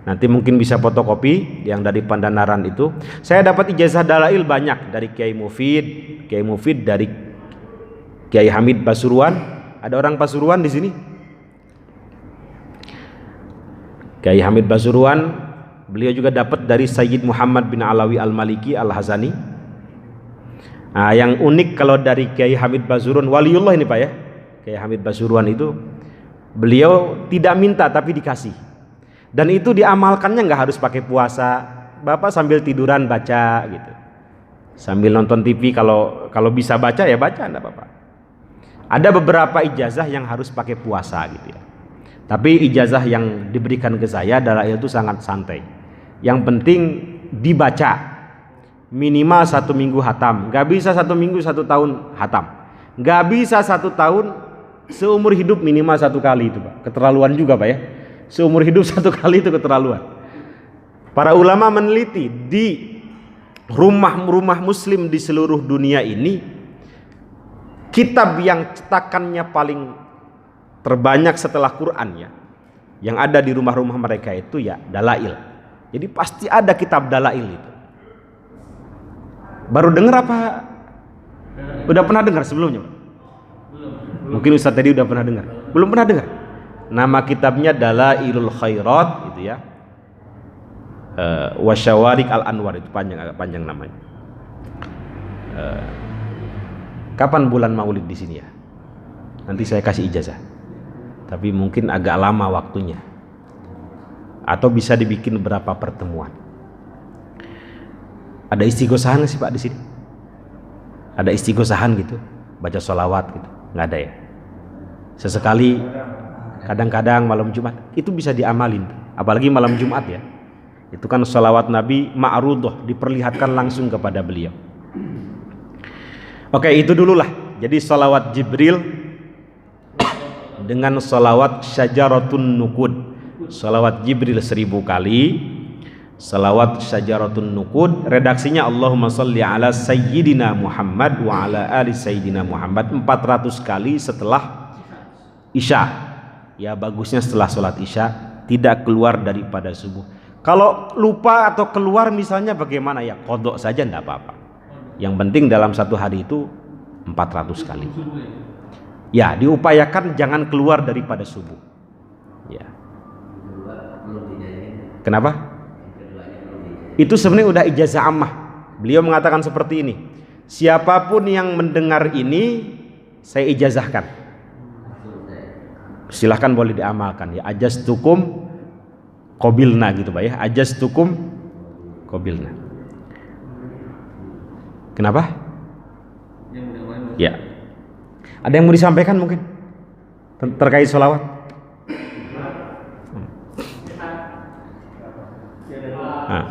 Nanti mungkin bisa fotokopi yang dari Pandanaran itu. Saya dapat ijazah dalail banyak dari Kiai Mufid dari Kiai Hamid Pasuruan. Ada orang Pasuruan di sini? Kiai Hamid Pasuruan, beliau juga dapat dari Sayyid Muhammad bin Alawi Al-Maliki Al-Hazani. Nah, yang unik kalau dari Kiai Hamid Pasuruan, waliullah ini Pak ya. Kiai Hamid Pasuruan itu beliau tidak minta tapi dikasih. Dan itu diamalkannya nggak harus pakai puasa. Bapak sambil tiduran baca gitu. Sambil nonton TV, kalau bisa baca ya baca, enggak apa-apa. Ada beberapa ijazah yang harus pakai puasa gitu ya. Tapi ijazah yang diberikan ke saya dalail itu sangat santai. Yang penting dibaca. Minimal 1 minggu hatam. Nggak bisa 1 minggu 1 tahun hatam. Nggak bisa 1 tahun seumur hidup, minimal 1 kali itu Pak. Keterlaluan juga Pak ya. Seumur hidup 1 kali itu keterlaluan. Para ulama meneliti di rumah-rumah muslim di seluruh dunia ini, kitab yang cetakannya paling terbanyak setelah Quran ya, yang ada di rumah-rumah mereka itu ya dalail. Jadi pasti ada kitab dalail itu. Baru dengar apa? Udah pernah dengar sebelumnya? Mungkin Ustaz tadi udah pernah dengar. Belum pernah dengar? Nama kitabnya Dalailul Khairat gitu ya. Wasyawarik Al-Anwar, itu agak panjang namanya. Kapan bulan Maulid di sini ya? Nanti saya kasih ijazah. Tapi mungkin agak lama waktunya. atau bisa dibikin berapa pertemuan. Ada istighosahan sih Pak di sini? Ada istighosahan gitu, baca sholawat gitu? Nggak ada ya? Sesekali, kadang-kadang malam Jumat itu bisa diamalin, apalagi malam Jumat ya. Itu kan sholawat Nabi ma'rudoh, diperlihatkan langsung kepada beliau. Oke, itu dululah. Jadi sholawat Jibril dengan sholawat Syajaratun Nukud. Sholawat Jibril 1000 kali, sholawat Syajaratun Nukud, redaksinya Allahumma sholli ala Sayyidina Muhammad wa ala ali Sayyidina Muhammad 400 kali setelah Isya. Ya bagusnya setelah sholat Isya, tidak keluar daripada subuh. Kalau lupa atau keluar misalnya bagaimana ya, qodok saja tidak apa-apa. Yang penting dalam satu hari itu 400 kali. Ya, diupayakan jangan keluar daripada subuh. Ya. Kenapa? Itu sebenarnya udah ijazah ammah. Beliau mengatakan seperti ini. Siapapun yang mendengar ini saya ijazahkan. Silahkan boleh diamalkan ya. Ajastukum qabilna gitu Pak ya. Ajastukum qabilna. Kenapa? Ya. Ada yang mau disampaikan mungkin terkait sholawat? Nah.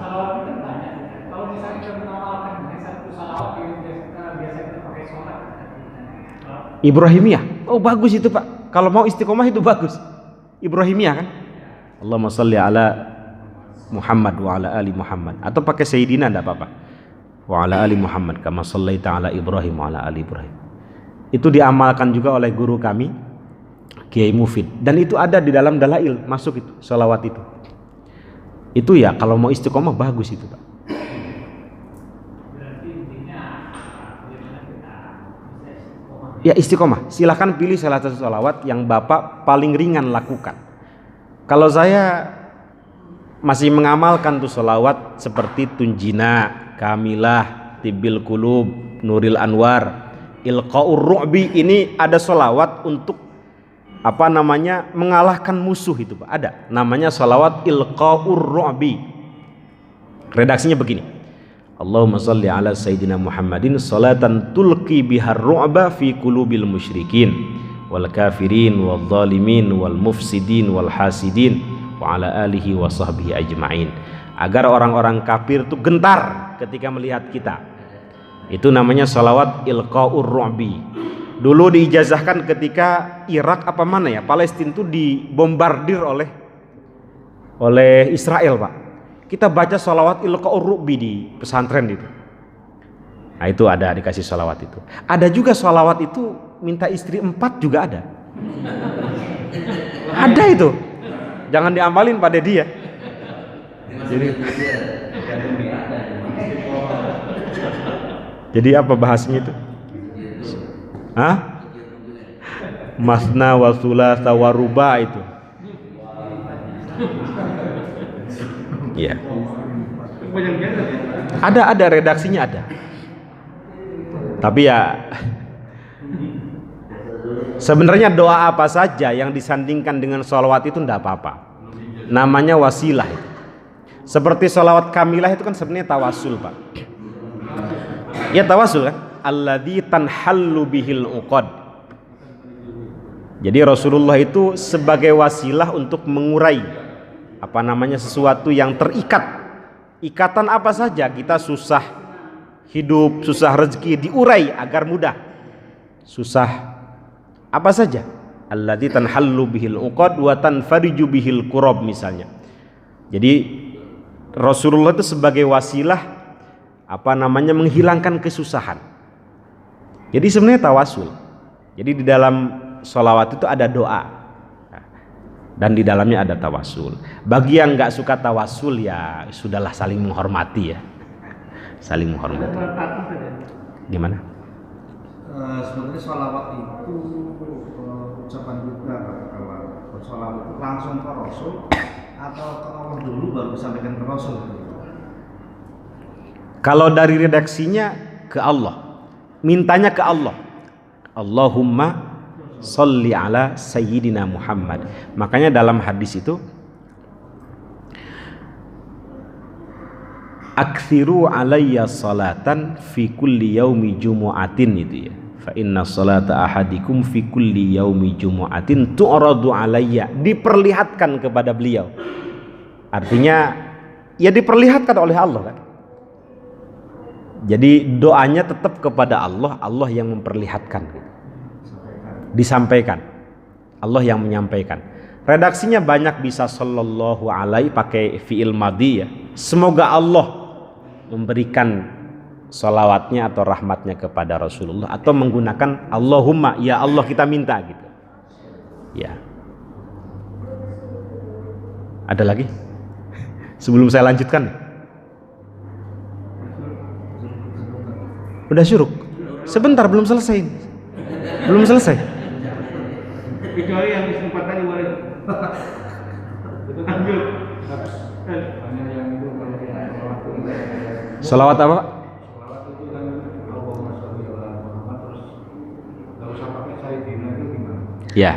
Ibrahimiyah. Oh bagus itu Pak. Kalau mau istiqomah itu bagus. Ibrahimiyah kan? Allahumma sholli ala Muhammad wa ala ali Muhammad. Atau pakai Sayyidina enggak apa-apa. Wa ala ali Muhammad kama shallaita ala Ibrahim wa ala ali Ibrahim. Itu diamalkan juga oleh guru kami Kiai Mufid, dan itu ada di dalam dalail, masuk itu sholawat itu. Itu ya kalau mau istiqomah bagus itu Pak. Ya istiqomah, silahkan pilih salah satu sholawat yang Bapak paling ringan lakukan. Kalau saya masih mengamalkan tuh sholawat seperti Tunjina, Kamilah, Tibil Qulub, Nuril Anwar, Ilqaur Ru'bi, ini ada sholawat untuk mengalahkan musuh itu Pak. Ada namanya sholawat Ilqaur Ru'bi. Redaksinya begini. Allahumma sholli ala Sayyidina Muhammadin salatan tulqi bihar ru'ba fi qulubil musyrikin wal kafirin wal zalimin wal mufsidin wal hasidin wa ala alihi wa sahbihi ajma'in. Agar orang-orang kafir itu gentar ketika melihat kita. Itu namanya sholawat Ilqaur Ru'bi. Dulu diijazahkan ketika Irak Palestina itu dibombardir oleh Israel Pak. Kita baca sholawat Ilqaur Ru'bi di pesantren itu. Nah itu ada dikasih sholawat itu. Ada juga sholawat itu minta istri 4 juga ada. Ada itu. Jangan diamalin pada dia. Jadi apa bahasnya itu? Hah? Masna wa thulatsa wa ruba itu. Iya. Ada redaksinya ada. Tapi ya sebenarnya doa apa saja yang disandingkan dengan sholawat itu tidak apa-apa. Namanya wasilah itu. Seperti sholawat kamilah itu kan sebenarnya tawasul Pak. Ya tawasul kan, alladzi tanhallu bihil uqad. Jadi Rasulullah itu sebagai wasilah untuk mengurai sesuatu yang terikat. Ikatan apa saja, kita susah hidup, susah rezeki, diurai agar mudah. Susah apa saja, alladzi tanhallu bihil uqad wa tanfariju bihil kurab misalnya. Jadi Rasulullah itu sebagai wasilah menghilangkan kesusahan. Jadi sebenarnya tawasul. Jadi di dalam sholawat itu ada doa dan di dalamnya ada tawasul. Bagi yang nggak suka tawasul ya sudahlah, saling menghormati ya, saling menghormati. Gimana? Sebenarnya sholawat itu ucapan kita kalau sholawat itu langsung ke Rasul atau ke Allah dulu baru sampaikan ke Rasul. Kalau dari redaksinya ke Allah, mintanya ke Allah. Allahumma sholli ala Sayyidina Muhammad. Makanya dalam hadis itu Aktsiru alayya salatan fi kulli yaumi jumu'atin itu ya. Fa inna salata ahadikum fi kulli yaumi jumu'atin tu'radu alayya. Diperlihatkan kepada beliau. Artinya ya diperlihatkan oleh Allah kan. Jadi doanya tetap kepada Allah, Allah yang memperlihatkan. Disampaikan. Allah yang menyampaikan. Redaksinya banyak bisa sallallahu alaihi pakai fi'il madhi ya. Semoga Allah memberikan salawatnya atau rahmatnya kepada Rasulullah, atau menggunakan Allahumma, ya Allah kita minta gitu. Ya. Ada lagi? Sebelum saya lanjutkan. Udah syuruk. Sebentar belum selesai. Belum selesai. Kecuali yang sempat tadi boleh. Itu lanjut. Hanya yang itu kalau Salawat apa, Pak? Salawat itu kan Allahumma sholli ala Muhammad, terus enggak usah pakai sayyidina itu gimana? Ya.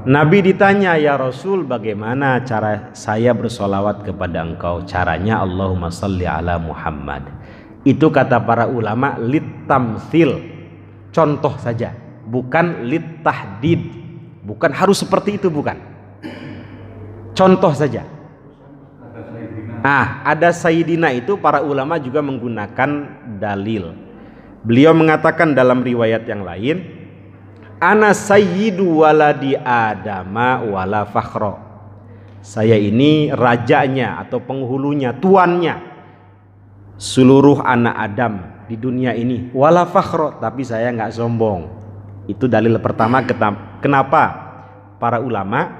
Nabi ditanya, ya Rasul, bagaimana cara saya bersolawat kepada engkau? Caranya Allahumma sholli ala Muhammad. Itu kata para ulama litamtsil, contoh saja, bukan litahdid, bukan harus seperti itu, bukan. Contoh saja. Ada sayyidina itu para ulama juga menggunakan dalil. Beliau mengatakan dalam riwayat yang lain, ana sayyidu waladi adama wala fakhra. Saya ini rajanya atau penghulunya, tuannya seluruh anak Adam di dunia ini, wala fakhra, tapi saya nggak sombong. Itu dalil pertama kenapa para ulama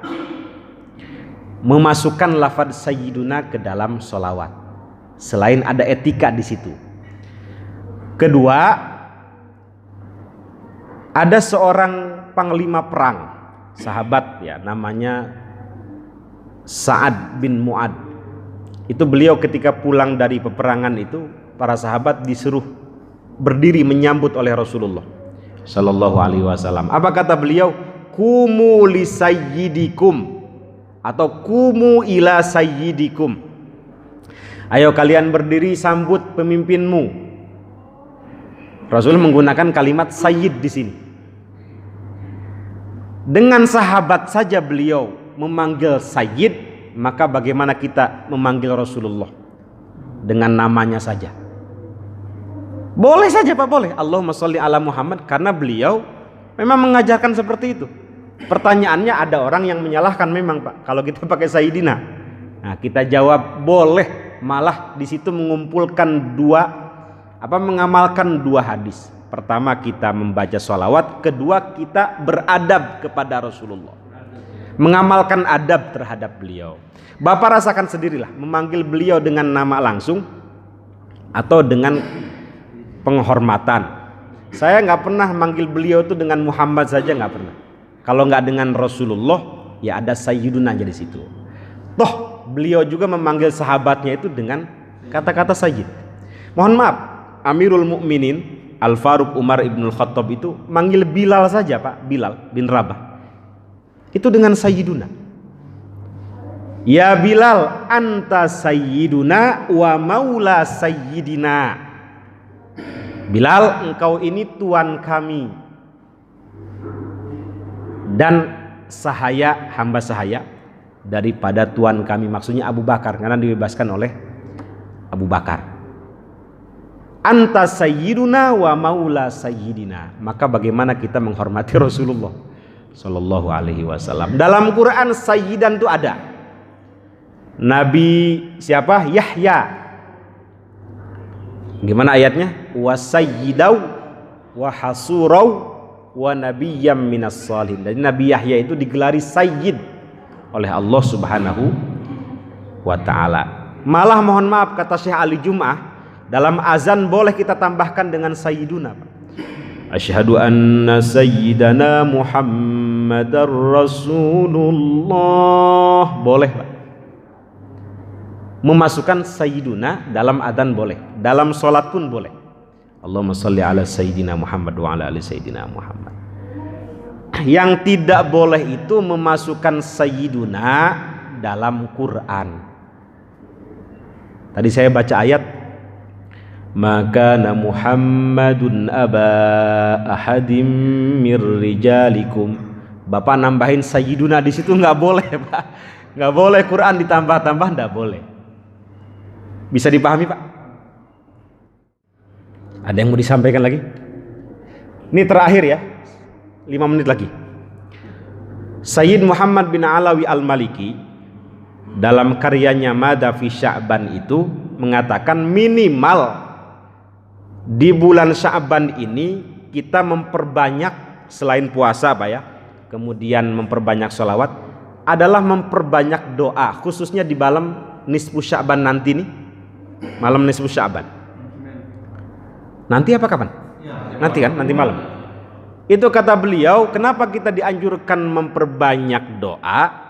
memasukkan lafaz sayyiduna ke dalam sholawat, selain ada etika di situ. Kedua, ada seorang panglima perang, sahabat ya, namanya Sa'ad bin Mu'ad. Itu beliau ketika pulang dari peperangan itu, para sahabat disuruh berdiri menyambut oleh Rasulullah Sallallahu Alaihi Wasallam. Apa kata beliau? Kumu li sayyidikum, atau kumu ila sayyidikum. Ayo kalian berdiri sambut pemimpinmu. Rasul menggunakan kalimat sayyid di sini. Dengan sahabat saja beliau memanggil sayyid, maka bagaimana kita memanggil Rasulullah dengan namanya saja? Boleh saja Pak, boleh. Allahumma sholli ala Muhammad, karena beliau memang mengajarkan seperti itu. Pertanyaannya, ada orang yang menyalahkan memang Pak kalau kita pakai sayyidina. Nah, kita jawab boleh, malah di situ mengumpulkan mengamalkan dua hadis. Pertama, kita membaca sholawat. Kedua, kita beradab kepada Rasulullah, mengamalkan adab terhadap beliau. Bapak rasakan sendirilah, memanggil beliau dengan nama langsung atau dengan penghormatan. Saya nggak pernah manggil beliau itu dengan Muhammad saja, nggak pernah. Kalau nggak dengan Rasulullah, ya ada sayyiduna aja di situ. Toh beliau juga memanggil sahabatnya itu dengan kata-kata sayyid. Mohon maaf, Amirul Mukminin Al-Faruq Umar Ibnul Khattab itu manggil Bilal saja Pak, Bilal bin Rabah, itu dengan sayyiduna. Ya Bilal, anta sayyiduna wa maula sayyidina. Bilal, engkau ini tuan kami dan sahaya, hamba sahaya daripada tuan kami. Maksudnya Abu Bakar, karena dibebaskan oleh Abu Bakar. Anta sayyiduna wa maula sayyidina. Maka bagaimana kita menghormati Rasulullah Sallallahu Alaihi Wasallam? Dalam Quran sayyidan itu ada. Nabi siapa? Yahya. Gimana ayatnya? Wa sayyidau wa hasurau wa nabiyyam minas salihin. Jadi Nabi Yahya itu digelari sayyid oleh Allah Subhanahu wa taala. Malah mohon maaf, kata Syekh Ali Jum'ah, dalam azan boleh kita tambahkan dengan sayyiduna. Asyhadu anna sayyidana Muhammadar Rasulullah. Boleh Pak. Memasukkan sayyiduna dalam adzan boleh, dalam sholat pun boleh. Allahumma sholli ala sayyidina Muhammad wa ala ali sayyidina Muhammad. Yang tidak boleh itu memasukkan sayyiduna dalam Quran. Tadi saya baca ayat, maka Muhammadun aba ahadim mir rijalikum. Bapak nambahin sayyiduna di situ nggak boleh, Pak. Nggak boleh Quran ditambah-tambah, nggak boleh. Bisa dipahami, Pak? Ada yang mau disampaikan lagi? Ini terakhir ya, 5 menit lagi. Sayyid Muhammad bin Alawi Al-Maliki dalam karyanya Mada fi Sya'ban itu mengatakan minimal di bulan Sya'ban ini kita memperbanyak selain puasa, Pak ya, kemudian memperbanyak sholawat, adalah memperbanyak doa, khususnya di malam nisfu Sya'ban nanti nih, malam nisfu Sya'ban. Nanti apa kapan? Nanti kan, nanti malam. Itu kata beliau, kenapa kita dianjurkan memperbanyak doa?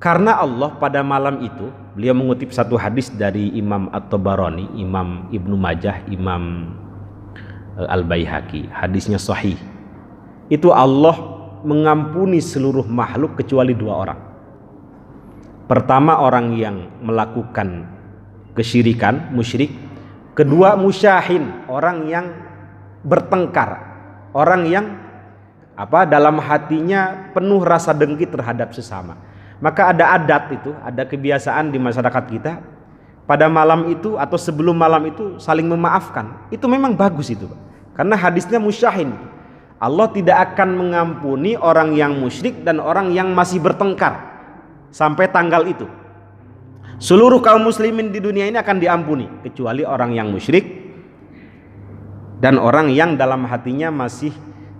Karena Allah pada malam itu, beliau mengutip satu hadis dari Imam At-Tabarani, Imam Ibnu Majah, Imam Al-Baihaqi, hadisnya sahih. Itu Allah mengampuni seluruh makhluk kecuali 2 orang. Pertama, orang yang melakukan kesyirikan, musyrik. Kedua, musyahin, orang yang bertengkar, orang yang dalam hatinya penuh rasa dengki terhadap sesama. Maka ada adat itu, ada kebiasaan di masyarakat kita pada malam itu atau sebelum malam itu saling memaafkan. Itu memang bagus itu, Pak. Karena hadisnya musyahin. Allah tidak akan mengampuni orang yang musyrik dan orang yang masih bertengkar sampai tanggal itu. Seluruh kaum muslimin di dunia ini akan diampuni kecuali orang yang musyrik dan orang yang dalam hatinya masih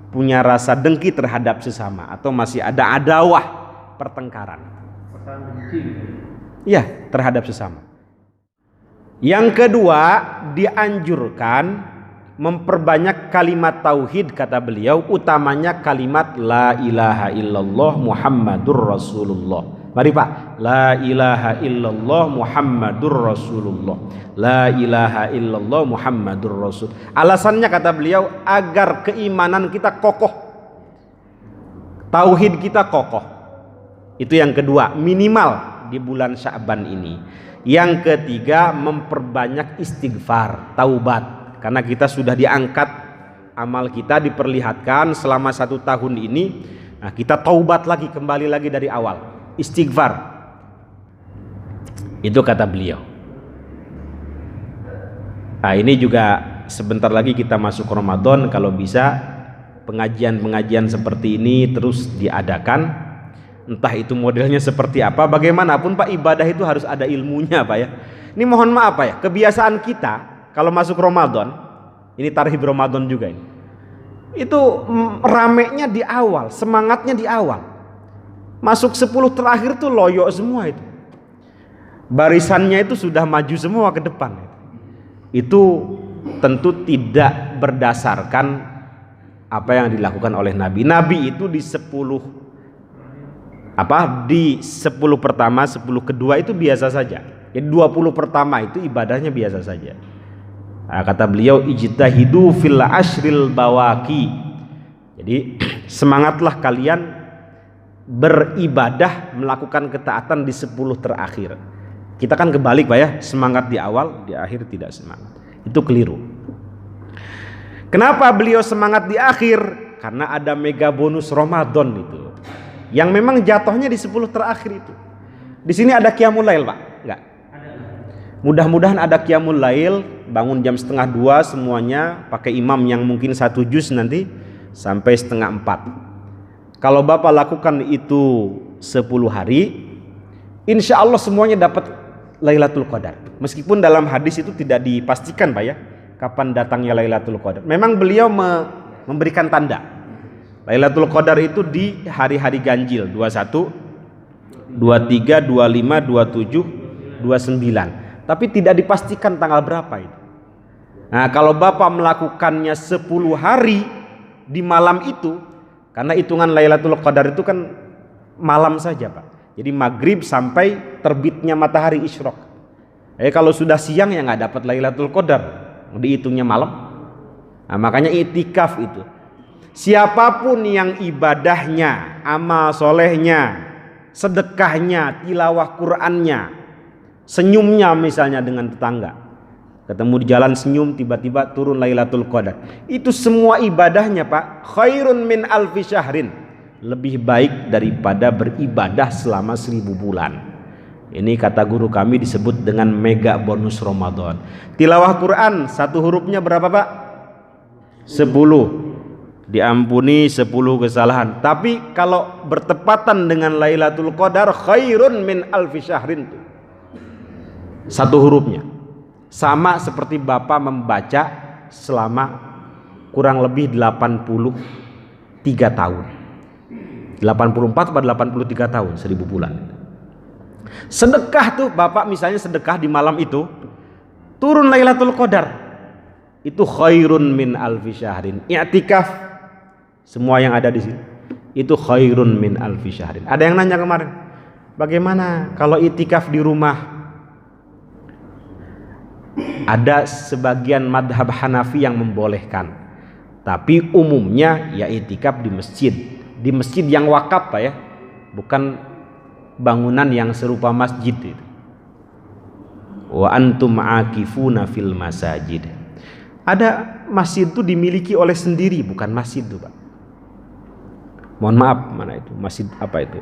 punya rasa dengki terhadap sesama atau masih ada adawah, pertengkaran. Ya, terhadap sesama. Yang kedua, dianjurkan memperbanyak kalimat tauhid, kata beliau, utamanya kalimat la ilaha illallah Muhammadur Rasulullah. Mari Pak, la ilaha illallah Muhammadur Rasulullah. La ilaha illallah Muhammadur Rasul. Alasannya kata beliau agar keimanan kita kokoh, tauhid kita kokoh. Itu yang kedua, minimal di bulan Sya'ban ini. Yang ketiga, memperbanyak istighfar, taubat. Karena kita sudah diangkat, amal kita diperlihatkan selama 1 tahun ini. Nah, kita taubat lagi, kembali lagi dari awal. Istighfar. Itu kata beliau. Nah, ini juga sebentar lagi kita masuk Ramadan, kalau bisa pengajian-pengajian seperti ini terus diadakan. Entah itu modelnya seperti apa, bagaimanapun Pak, ibadah itu harus ada ilmunya, Pak ya. Ini mohon maaf Pak ya, kebiasaan kita kalau masuk Ramadan, ini tarhib Ramadan juga ini. Itu ramenya di awal, semangatnya di awal. Masuk 10 terakhir tuh loyo semua itu. Barisannya itu sudah maju semua ke depan. Itu tentu tidak berdasarkan apa yang dilakukan oleh Nabi. Nabi itu di 10 pertama, 10 kedua itu biasa saja. Jadi 20 pertama itu ibadahnya biasa saja. Nah, kata beliau ijtahidu fil ashril bawaki. Jadi semangatlah kalian beribadah, melakukan ketaatan di 10 terakhir. Kita kan kebalik Pak ya, semangat di awal, di akhir tidak semangat. Itu keliru. Kenapa beliau semangat di akhir? Karena ada mega bonus Ramadan itu, yang memang jatuhnya di 10 terakhir itu. Di sini ada qiyamul lail Pak? Enggak. Mudah-mudahan ada qiyamul lail, bangun jam 1:30 semuanya, pakai imam yang mungkin 1 juz nanti sampai 3:30. Kalau Bapak lakukan itu 10 hari, insya Allah semuanya dapat Lailatul Qadar. Meskipun dalam hadis itu tidak dipastikan Pak ya, kapan datangnya Lailatul Qadar. Memang beliau memberikan tanda. Lailatul Qadar itu di hari-hari ganjil, 21, 23, 25, 27, 29. Tapi tidak dipastikan tanggal berapa itu. Nah, kalau Bapak melakukannya 10 hari di malam itu, karena hitungan Lailatul Qadar itu kan malam saja Pak. Jadi maghrib sampai terbitnya matahari isyraq. Kalau sudah siang ya nggak dapat Lailatul Qadar, dihitungnya malam. Nah, makanya itikaf itu. Siapapun yang ibadahnya, amal solehnya, sedekahnya, tilawah Qur'annya Senyumnya misalnya dengan tetangga, ketemu di jalan senyum, tiba-tiba turun Lailatul Qadar. Itu semua ibadahnya Pak, khairun min alfi syahrin, lebih baik daripada beribadah selama 1000 bulan. Ini kata guru kami disebut dengan mega bonus Ramadan. Tilawah Quran satu hurufnya berapa Pak? 10. Diampuni 10 kesalahan. Tapi kalau bertepatan dengan Lailatul Qadar, khairun min alfi syahrin, satu hurufnya sama seperti Bapak membaca selama kurang lebih 83 tahun. 84 atau 83 tahun, 1000 bulan. Sedekah tuh Bapak misalnya sedekah di malam itu, turun Lailatul Qadar, itu khairun min alfi syahrin. I'tikaf semua yang ada di sini itu khairun min alfi syahrin. Ada yang nanya kemarin, bagaimana kalau i'tikaf di rumah? Ada sebagian madhab Hanafi yang membolehkan, tapi umumnya ya i'tikaf di masjid. Di masjid yang wakaf Pak ya, bukan bangunan yang serupa masjid itu. Wa antum aakifuna fil masajid. Ada masjid itu dimiliki oleh sendiri, bukan masjid itu Pak. Mohon maaf, mana itu? Masjid apa itu?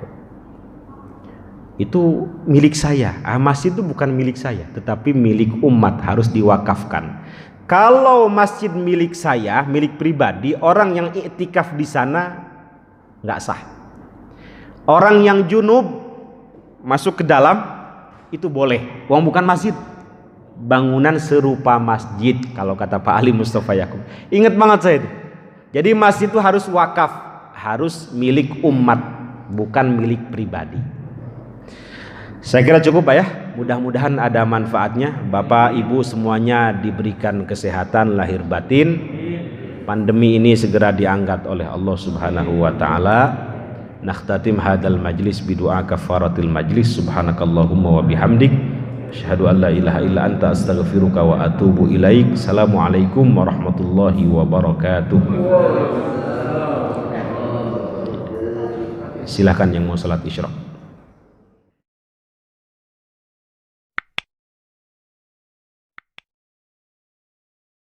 Itu milik saya. Masjid itu bukan milik saya, tetapi milik umat, harus diwakafkan. Kalau masjid milik saya, milik pribadi, orang yang iktikaf di sana nggak sah. Orang yang junub masuk ke dalam itu boleh. Wong bukan masjid, bangunan serupa masjid kalau kata Pak Ali Mustafa Yakub. Ingat banget saya itu. Jadi masjid itu harus wakaf, harus milik umat, bukan milik pribadi. Saya kira cukup Pak ya. Mudah-mudahan ada manfaatnya. Bapak Ibu semuanya diberikan kesehatan lahir batin. Pandemi ini segera diangkat oleh Allah Subhanahu wa taala. Nakhtatim hadzal majlis bidu'a kafaratil majlis. Subhanakallahumma wa bihamdik, asyhadu an la ilaha illa anta astaghfiruka wa atubu ilaik. Assalamualaikum warahmatullahi wabarakatuh. Silakan yang mau salat isyraq.